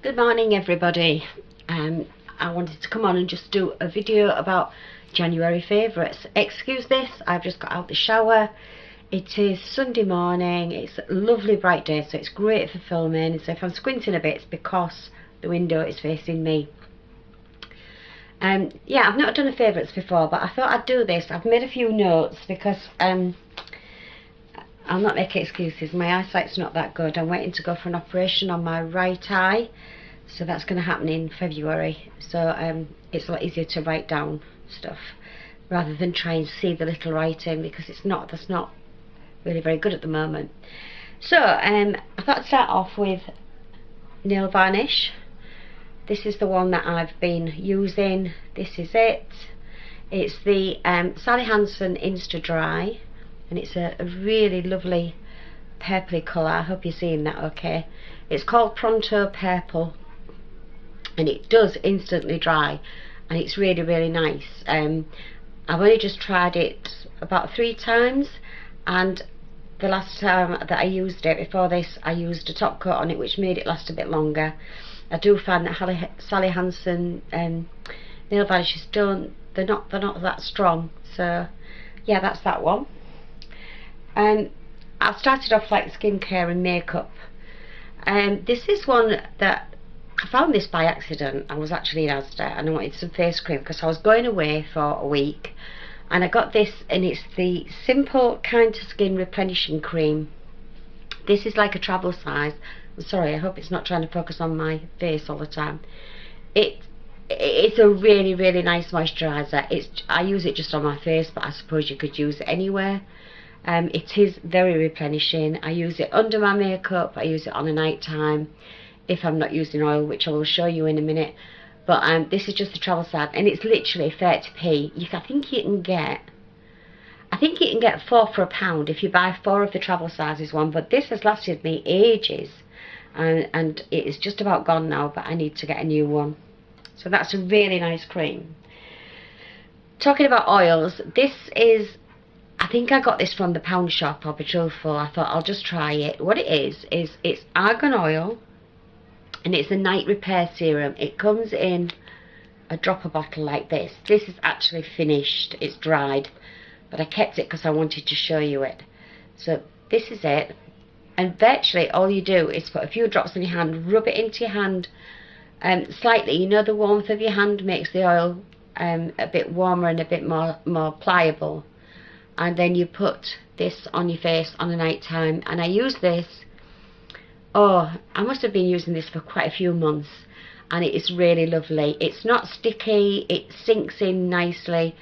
Good morning everybody. I wanted to come on and just do a video about January favourites. Excuse this, I've just got out the shower. It is Sunday morning, it's a lovely bright day, so it's great for filming. So if I'm squinting a bit, it's because the window is facing me. Yeah, I've not done a favourites before, but I thought I'd do this. I've made a few notes because I'll not make excuses. My eyesight's not that good. I'm waiting to go for an operation on my right eye, so that's going to happen in February. So it's a lot easier to write down stuff rather than try and see the little writing, because that's not really very good at the moment. So I thought I'd start off with nail varnish. This is the one that I've been using. This is it. It's the Sally Hansen Insta Dry, and it's a really lovely purpley colour. I hope you're seeing that okay. It's called Pronto Purple, and it does instantly dry, and it's really nice. I've only just tried it about 3 times, and the last time that I used it, before this, I used a top coat on it, which made it last a bit longer. I do find that Sally Hansen nail varnishes they're not that strong. So yeah, that's that one. I've started off like skincare and makeup. This is one that I found this by accident. I was actually in Asda and I wanted some face cream because I was going away for a week, and I got this, and it's the Simple Kind to Skin Replenishing Cream. This is like a travel size. I'm sorry, I hope it's not trying to focus on my face all the time. It's a really nice moisturiser. I use it just on my face, but I suppose you could use it anywhere. It is very replenishing. I use it under my makeup. I use it on a night time if I'm not using oil, which I will show you in a minute. But this is just the travel size, and it's literally 30p. I think you can get 4 for £1 if you buy 4 of the travel sizes one. But this has lasted me ages, and it is just about gone now, but I need to get a new one. So that's a really nice cream. Talking about oils, this is, I think I got this from the pound shop, I'll be truthful. I thought I'll just try it. What it is it's argan oil, and it's a night repair serum. It comes in a dropper bottle like this. This is actually finished, it's dried, but I kept it because I wanted to show you it. So this is it, and virtually all you do is put a few drops in your hand, rub it into your hand slightly. You know, the warmth of your hand makes the oil a bit warmer and a bit more pliable, and then you put this on your face on the night time. And I use this, I must have been using this for quite a few months, and it is really lovely. It's not sticky, it sinks in nicely,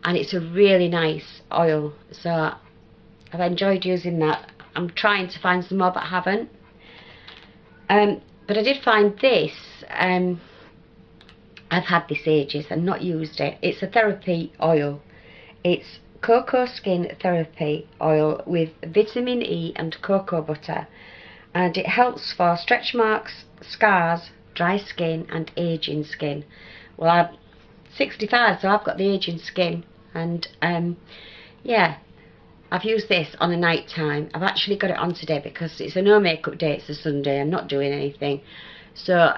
and it's a really nice oil. So I've enjoyed using that. I'm trying to find some more, but I haven't. But I did find this. I've had this ages and not used it. It's a therapy oil. It's cocoa skin therapy oil with vitamin E and cocoa butter, and it helps for stretch marks, scars, dry skin and aging skin. Well, I'm 65, so I've got the aging skin, and yeah, I've used this on a night time. I've actually got it on today because it's a no makeup day. It's a Sunday, I'm not doing anything. So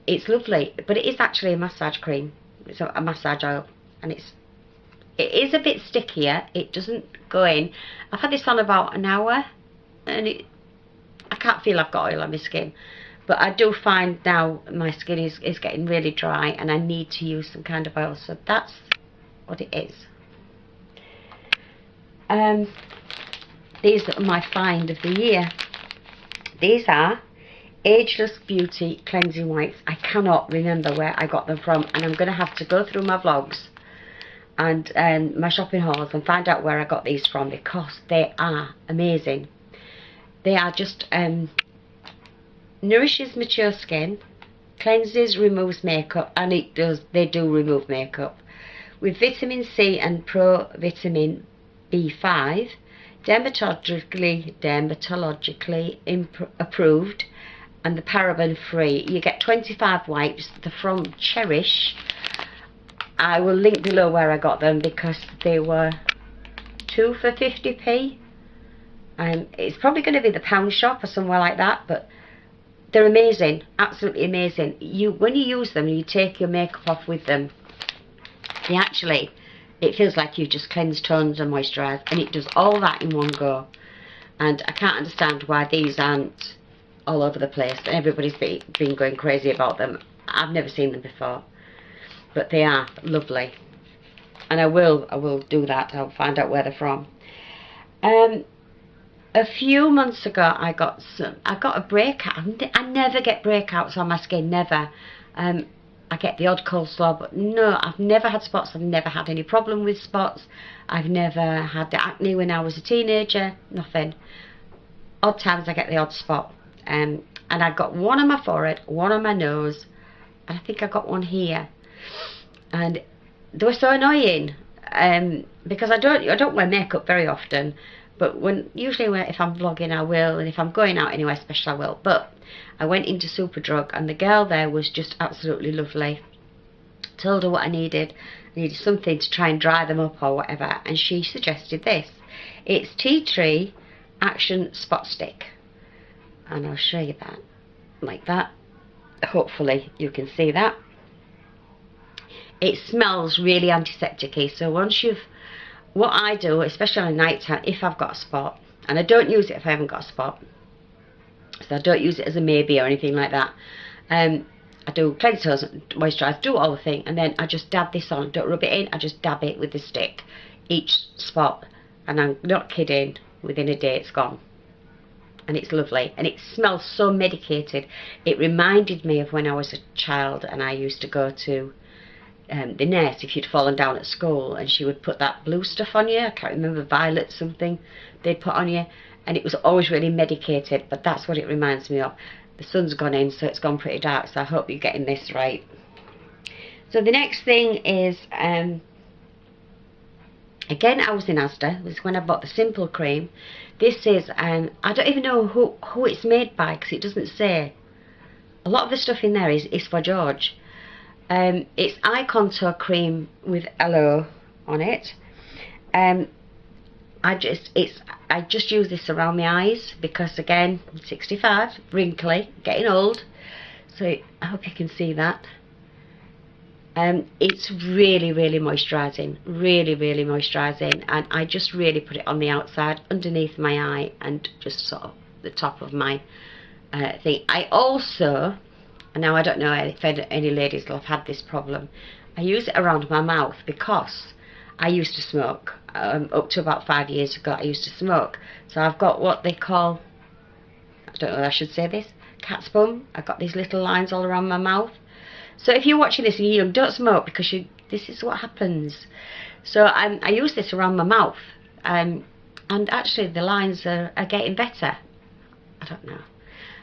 it's lovely, but it is actually a massage cream. It's a massage oil, and it is a bit stickier. It doesn't go in. I've had this on about an hour, and I can't feel I've got oil on my skin, but I do find now my skin is getting really dry, and I need to use some kind of oil. So that's what it is. These are my find of the year. These are Ageless Beauty Cleansing Wipes. I cannot remember where I got them from, and I'm going to have to go through my vlogs and my shopping hauls and find out where I got these from, because they are amazing. They are just nourishes mature skin, cleanses, removes makeup, and they do remove makeup, with vitamin C and pro-vitamin B5, dermatologically approved, and the paraben free. You get 25 wipes. They're from Cherish. I will link below where I got them because they were 2 for 50p. It's probably going to be the pound shop or somewhere like that, but they're amazing, absolutely amazing. When you use them and you take your makeup off with them, they actually, it feels like you've just cleansed, toned and moisturised, and it does all that in one go. And I can't understand why these aren't all over the place, and everybody's been going crazy about them. I've never seen them before, but they are lovely, and I will do that. I'll find out where they're from. A few months ago, I got a breakout. I never get breakouts on my skin, never. I get the odd cold sore, but no, I've never had spots. I've never had any problem with spots. I've never had the acne when I was a teenager, nothing. Odd times I get the odd spot. And I got one on my forehead, one on my nose, and I think I got one here. And they were so annoying, because I don't wear makeup very often. But usually if I'm vlogging I will, and if I'm going out anywhere special I will. But I went into Superdrug and the girl there was just absolutely lovely. Told her what I needed. I needed something to try and dry them up or whatever, and she suggested this. It's Tea Tree Action Spot Stick. And I'll show you that. Like that. Hopefully you can see that. It smells really antiseptic-y, so once you've... What I do, especially on night time, if I've got a spot, and I don't use it if I haven't got a spot, so I don't use it as a maybe or anything like that. I do cleanse, toes, moisturise, do all the thing, and then I just dab this on. Don't rub it in, I just dab it with the stick, each spot, and I'm not kidding, within a day it's gone. And it's lovely, and it smells so medicated. It reminded me of when I was a child and I used to go to the nurse if you'd fallen down at school, and she would put that blue stuff on you. I can't remember, violet something they'd put on you, and it was always really medicated, but that's what it reminds me of. The sun's gone in, so it's gone pretty dark, so I hope you're getting this right. So the next thing is, again I was in Asda. This is when I bought the Simple Cream. This is, I don't even know who it's made by, because it doesn't say. A lot of the stuff in there is for George. It's Eye Contour Cream with aloe on it. I just use this around my eyes because, again, I'm 65, wrinkly, getting old. So I hope you can see that. It's really, really moisturising, really, really moisturising, and I just really put it on the outside, underneath my eye, and just sort of the top of my thing. I also... Now I don't know if any ladies will have had this problem. I use it around my mouth because I used to smoke. Up to about 5 years ago I used to smoke. So I've got what they call, I don't know if I should say this, cat's bum. I've got these little lines all around my mouth. So if you're watching this and you're young, don't smoke, because this is what happens. So I use this around my mouth. And actually the lines are getting better. I don't know.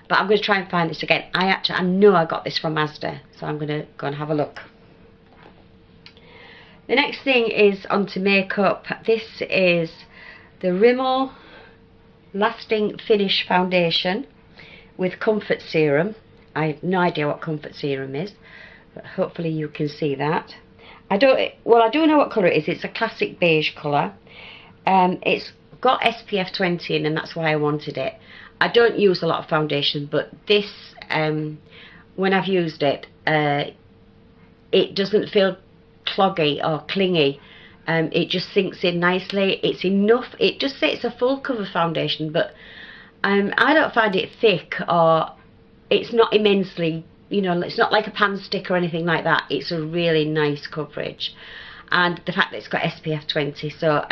But I'm going to try and find this again. I know I got this from Asda, so I'm going to go and have a look. The next thing is onto makeup. This is the Rimmel Lasting Finish Foundation with Comfort Serum. I have no idea what Comfort Serum is, but hopefully you can see that. I do know what colour it is. It's a classic beige colour. It's got SPF 20 in, and that's why I wanted it. I don't use a lot of foundation, but this, when I've used it, it doesn't feel cloggy or clingy. It just sinks in nicely. It's enough. It just says it's a full cover foundation, but I don't find it thick, or it's not immensely, you know, it's not like a pan stick or anything like that. It's a really nice coverage, and the fact that it's got SPF 20, so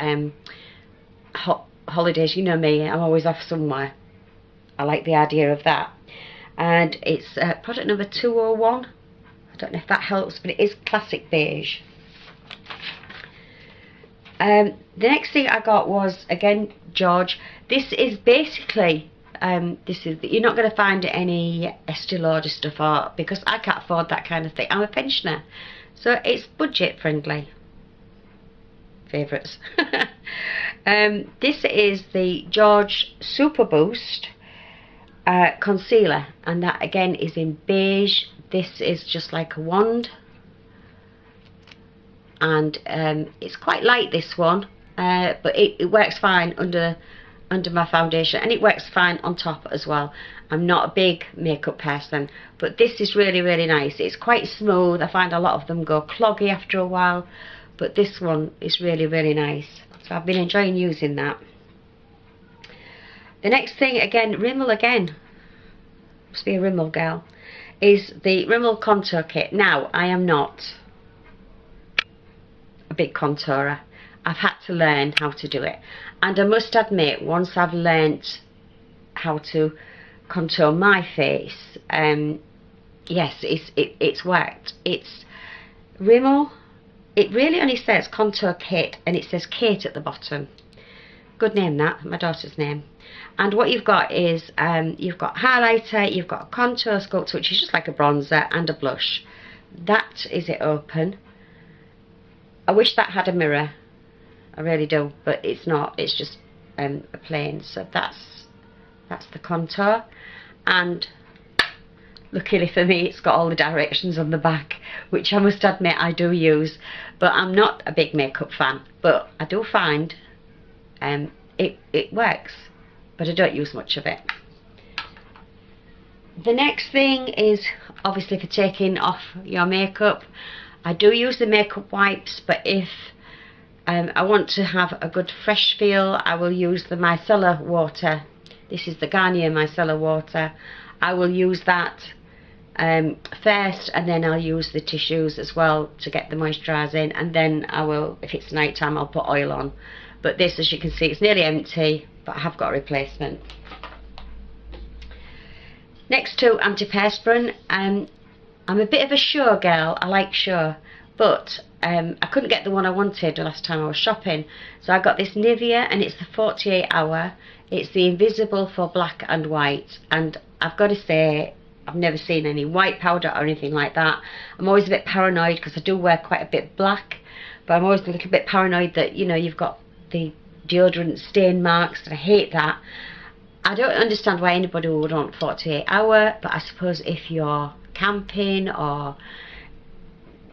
holidays, you know me, I'm always off somewhere. I like the idea of that. And it's product number 201. I don't know if that helps, but it is classic beige. The next thing I got was, again, George. This is basically, you're not going to find any Estee Lauder stuff, because I can't afford that kind of thing. I'm a pensioner, so it's budget friendly. Favourites. This is the George Super Boost concealer, and that again is in beige. This is just like a wand, and it's quite light, this one, but it works fine under under my foundation, and it works fine on top as well. I'm not a big makeup person, but this is really, really nice. It's quite smooth. I find a lot of them go cloggy after a while, but this one is really, really nice. So I've been enjoying using that. The next thing, again, Rimmel again. Must be a Rimmel girl. Is the Rimmel contour kit. Now, I am not a big contourer. I've had to learn how to do it, and I must admit, once I've learnt how to contour my face, yes, it's worked. It's Rimmel. It really only says contour kit, and it says Kate at the bottom. Good name, that, my daughter's name. And what you've got is you've got highlighter, you've got a contour sculptor, which is just like a bronzer, and a blush. That is it open. I wish that had a mirror. I really do, but it's not. It's just a plain. So that's the contour, and luckily for me, it's got all the directions on the back, which I must admit I do use. But I'm not a big makeup fan, but I do find it works, but I don't use much of it. The next thing is obviously for taking off your makeup. I do use the makeup wipes, but if I want to have a good fresh feel, I will use the micellar water. This is the Garnier micellar water. I will use that first, and then I'll use the tissues as well to get the moisturiser in, and then I will, if it's night time, I'll put oil on. But this, as you can see, it's nearly empty, but I have got a replacement. Next to antiperspirant, I'm a bit of a show girl. I like show, but I couldn't get the one I wanted the last time I was shopping, so I got this Nivea, and it's the 48 hour. It's the Invisible for black and white, and I've got to say, I've never seen any white powder or anything like that. I'm always a bit paranoid because I do wear quite a bit black, but I'm always a little bit paranoid that, you know, you've got the deodorant stain marks, and I hate that. I don't understand why anybody would want 48 hour, but I suppose if you're camping or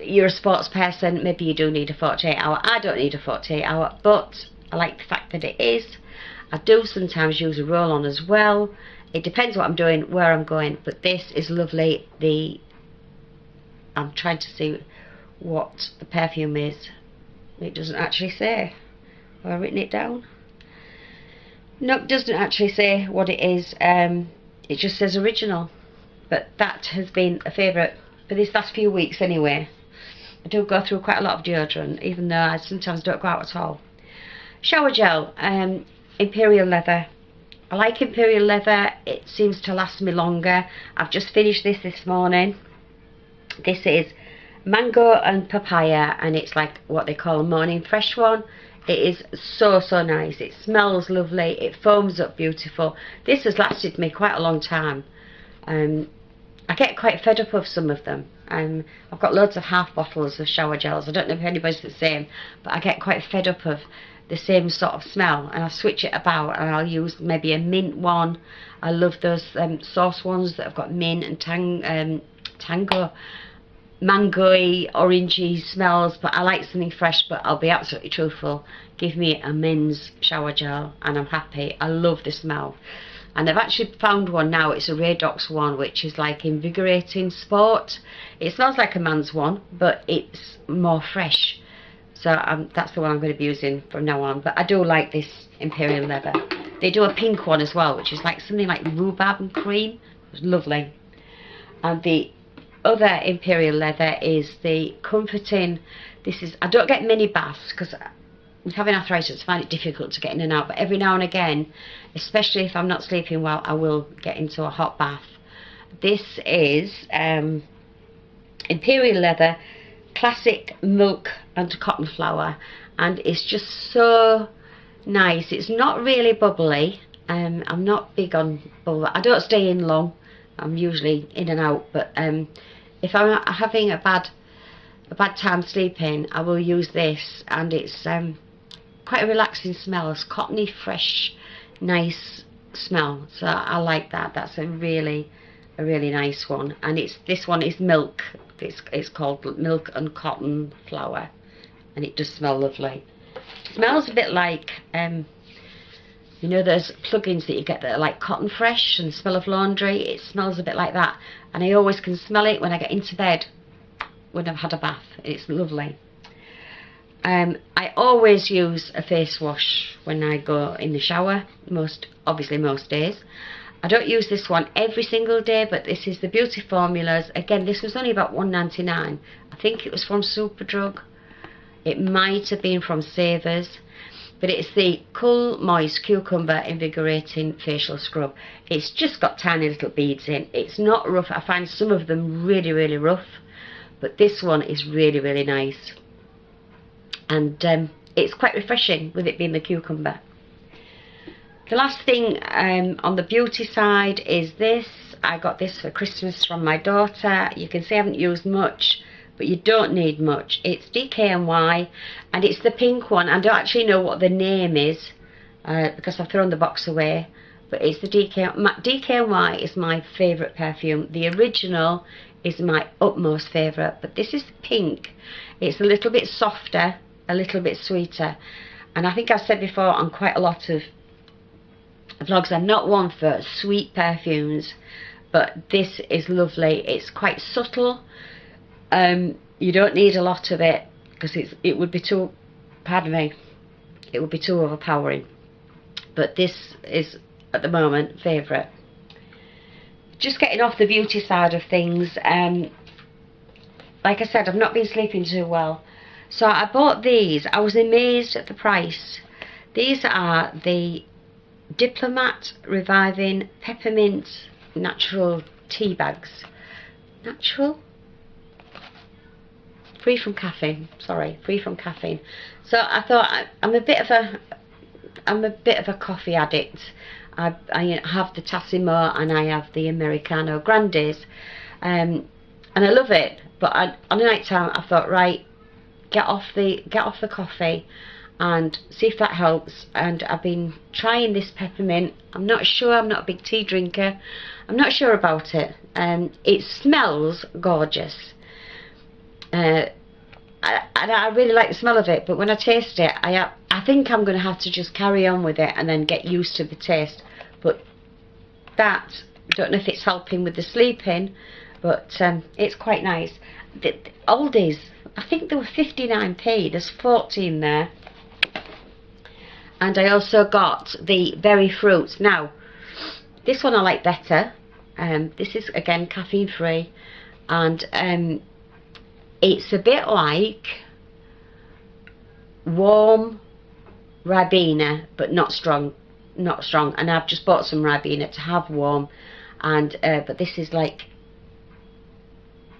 you're a sports person, maybe you do need a 48 hour. I don't need a 48 hour, but I like the fact that it is. I do sometimes use a roll-on as well. It depends what I'm doing, where I'm going, but this is lovely. I'm trying to see what the perfume is. It doesn't actually say. Have I written it down? No, it doesn't actually say what it is. It just says original. But that has been a favourite for these last few weeks anyway. I do go through quite a lot of deodorant, even though I sometimes don't go out at all. Shower gel, Imperial Leather. I like Imperial Leather. It seems to last me longer. I've just finished this morning. This is mango and papaya, and it's like what they call a morning fresh one. It is so nice. It smells lovely. It foams up beautiful. This has lasted me quite a long time. I get quite fed up of some of them. I've got loads of half bottles of shower gels. I don't know if anybody's the same, but I get quite fed up of the same sort of smell, and I switch it about, and I'll use maybe a mint one. I love those sauce ones that have got mint and tango, mango-y, orangey smells, but I like something fresh. But I'll be absolutely truthful, give me a men's shower gel and I'm happy. I love the smell. And I've actually found one now. It's a Radox one, which is like invigorating sport. It smells like a man's one, but it's more fresh. So that's the one I'm going to be using from now on. But I do like this Imperial Leather. They do a pink one as well, which is like something like rhubarb and cream. It's lovely. And the other Imperial Leather is the Comforting. This is, I don't get many baths because with having arthritis I find it difficult to get in and out, but every now and again, especially if I'm not sleeping well, I will get into a hot bath. This is Imperial Leather Classic Milk and Cotton Flower, and it's just so nice. It's not really bubbly. I'm not big on bubble. I don't stay in long. I'm usually in and out, but if I'm having a bad time sleeping, I will use this, and it's quite a relaxing smell. It's cottony, fresh, nice smell. So I like that. That's a really nice one. And this one is milk. It's called Milk and Cotton Flower, and it does smell lovely. It smells a bit like You know those plugins that you get that are like cotton fresh and smell of laundry? It smells a bit like that. And I always can smell it when I get into bed, when I've had a bath. It's lovely. I always use a face wash when I go in the shower, obviously most days. I don't use this one every single day, but this is the Beauty Formulas. Again, this was only about £1.99. I think it was from Superdrug. It might have been from Savers. But it's the Cool Moist Cucumber Invigorating Facial Scrub. It's just got tiny little beads in. It's not rough. I find some of them really, really rough. But this one is really, really nice. And it's quite refreshing with it being the cucumber. The last thing on the beauty side is this. I got this for Christmas from my daughter. You can see I haven't used much, but you don't need much. It's DKNY, and it's the pink one. I don't actually know what the name is because I've thrown the box away, but it's the DKNY is my favourite perfume. The original is my utmost favourite, but this is the pink. It's a little bit softer, a little bit sweeter, and I think I've said before on quite a lot of vlogs, I'm not one for sweet perfumes, but this is lovely. It's quite subtle. You don't need a lot of it because it would be too, pardon me, it would be too overpowering. But this is at the moment favourite. Just getting off the beauty side of things. Like I said, I've not been sleeping too well, so I bought these. I was amazed at the price. These are the Diplomat Reviving Peppermint Natural Tea Bags. Natural? Free from caffeine. Sorry, free from caffeine. So I thought I'm a bit of a coffee addict. I have the Tassimo and I have the Americano Grandes, and I love it. But on the night time, I thought, right, get off the coffee and see if that helps. And I've been trying this peppermint. I'm not sure. I'm not a big tea drinker. I'm not sure about it. It smells gorgeous. And I really like the smell of it, but when I taste it, I think I'm going to have to just carry on with it and then get used to the taste. But that, I don't know if it's helping with the sleeping, but it's quite nice. The Aldi's, I think they were 59p. There's 14 there. And I also got the Berry Fruit. Now, this one I like better. This is, again, caffeine free, and it's a bit like warm Ribena, but not strong. And I've just bought some Ribena to have warm, and but this is like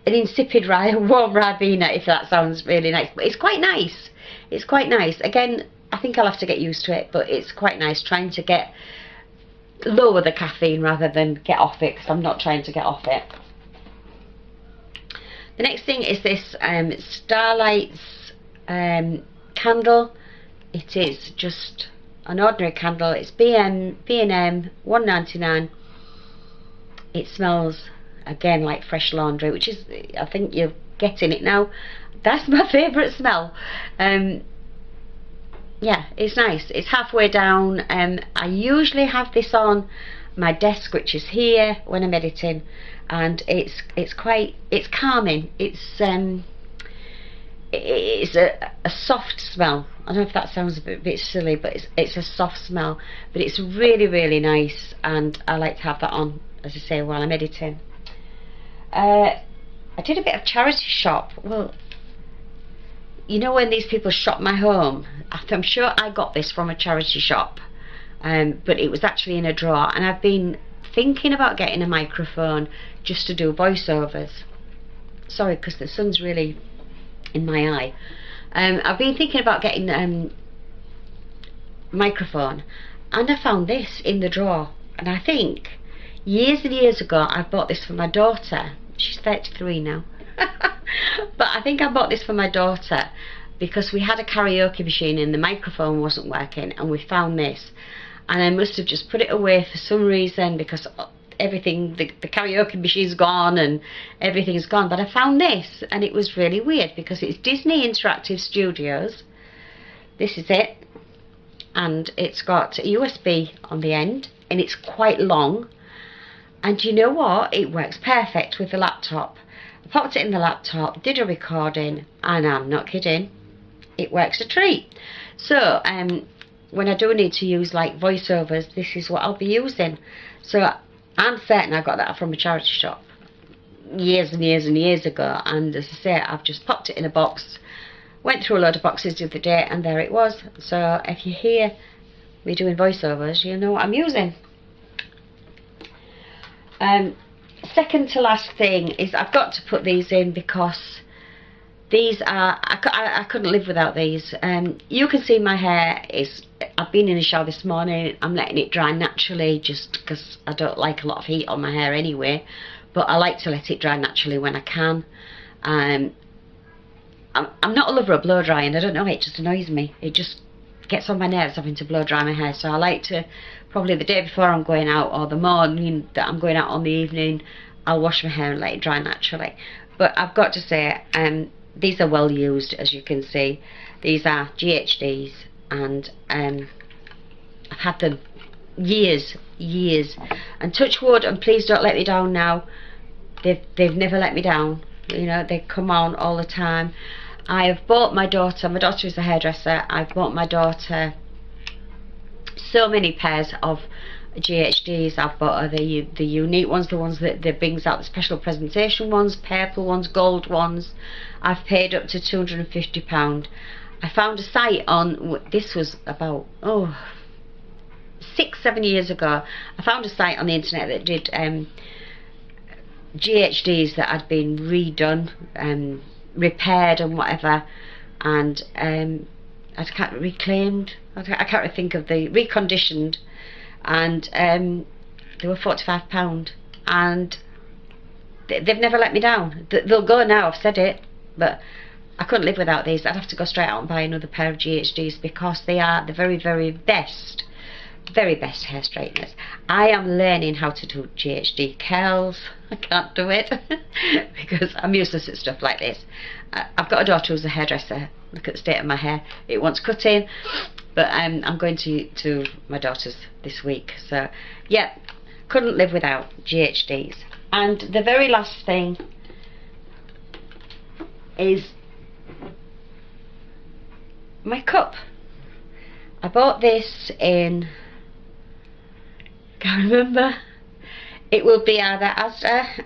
an insipid warm Ribena, if that sounds really nice. But it's quite nice. It's quite nice. Again, I think I'll have to get used to it, but it's quite nice trying to lower the caffeine rather than get off it, because I'm not trying to get off it. The next thing is this Starlight's candle. It is just an ordinary candle. It's B&M, £1.99. It smells, again, like fresh laundry, which is, I think you're getting it now. That's my favourite smell. Yeah, it's nice. It's halfway down. I usually have this on my desk, which is here when I'm editing, and it's calming. It's a soft smell. I don't know if that sounds a bit silly, but it's a soft smell, but it's really, really nice, and I like to have that on, as I say, while I'm editing. I did a bit of charity shop. Well, you know when these people shop my home, I'm sure I got this from a charity shop, but it was actually in a drawer, and I've been thinking about getting a microphone just to do voiceovers. Sorry, because the sun's really in my eye. I've been thinking about getting a microphone, and I found this in the drawer, and I think years and years ago I bought this for my daughter. She's 33 now. But I think I bought this for my daughter because we had a karaoke machine and the microphone wasn't working, and we found this, and I must have just put it away for some reason because everything, the karaoke machine's gone and everything's gone. But I found this, and it was really weird because it's Disney Interactive Studios. This is it, and it's got a USB on the end, and it's quite long. And you know what? It works perfect with the laptop. I popped it in the laptop, did a recording, and I'm not kidding, it works a treat. So when I do need to use like voiceovers, this is what I'll be using. So I'm certain I got that from a charity shop years and years and years ago, and as I say, I've just popped it in a box, went through a load of boxes the other day, and there it was. So if you hear me doing voiceovers, you know what I'm using. Second to last thing is I've got to put these in because these are, I couldn't live without these. You can see my hair is, I've been in the shower this morning, I'm letting it dry naturally just because I don't like a lot of heat on my hair anyway, but I like to let it dry naturally when I can. I'm not a lover of blow drying, I don't know, it just annoys me. It just gets on my nerves having to blow dry my hair, so I like to, probably the day before I'm going out or the morning that I'm going out on the evening, I'll wash my hair and let it dry naturally. But I've got to say, these are well used, as you can see. These are GHDs, and I've had them years, and touch wood, and please don't let me down now, they've never let me down, you know, they come on all the time. I have bought my daughter is a hairdresser, I've bought my daughter so many pairs of GHDs. I've bought her the unique ones, the ones that brings out the special presentation ones, purple ones, gold ones. I've paid up to £250. I found a site on, this was about 6-7 years ago, I found a site on the internet that did GHDs that had been redone, repaired and whatever, and I can't really think of the reconditioned, and they were £45, and they've never let me down. They'll go now, I've said it, but I couldn't live without these. I'd have to go straight out and buy another pair of GHDs because they are the very, very best hair straighteners. I am learning how to do GHD curls. I can't do it because I'm useless at stuff like this. I've got a daughter who's a hairdresser. Look at the state of my hair, it wants cutting, but I'm going to my daughter's this week. So yeah, couldn't live without GHDs. And the very last thing is my cup. I bought this in, can't remember, it will be either Asda,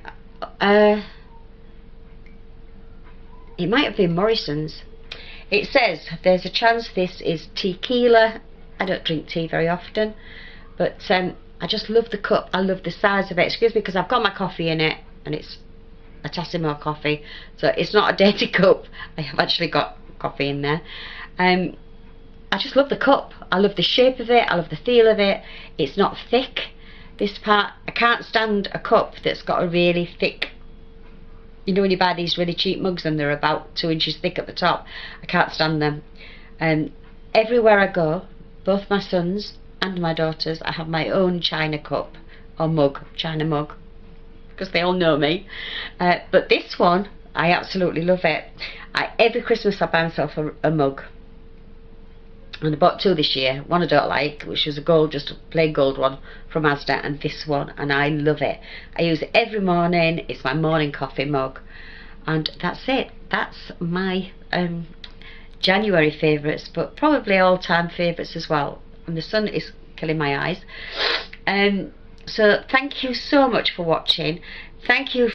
it might have been Morrison's. It says there's a chance this is tequila. I don't drink tea very often, but I just love the cup, I love the size of it. Excuse me, because I've got my coffee in it, and it's a Tassimo coffee, so it's not a dirty cup. I have actually got coffee in there. I just love the cup, I love the shape of it, I love the feel of it. It's not thick, this part. I can't stand a cup that's got a really thick, you know when you buy these really cheap mugs and they're about 2 inches thick at the top, I can't stand them. Everywhere I go, both my sons and my daughters, I have my own china cup or mug, china mug, because they all know me. But this one, I absolutely love it. Every Christmas I buy myself a mug, and I bought 2 this year. One I don't like, which was a gold, just a plain gold one from Asda, and this one, and I love it. I use it every morning. It's my morning coffee mug, and that's it. That's my January favourites, but probably all-time favourites as well. And the sun is killing my eyes. So thank you so much for watching. Thank you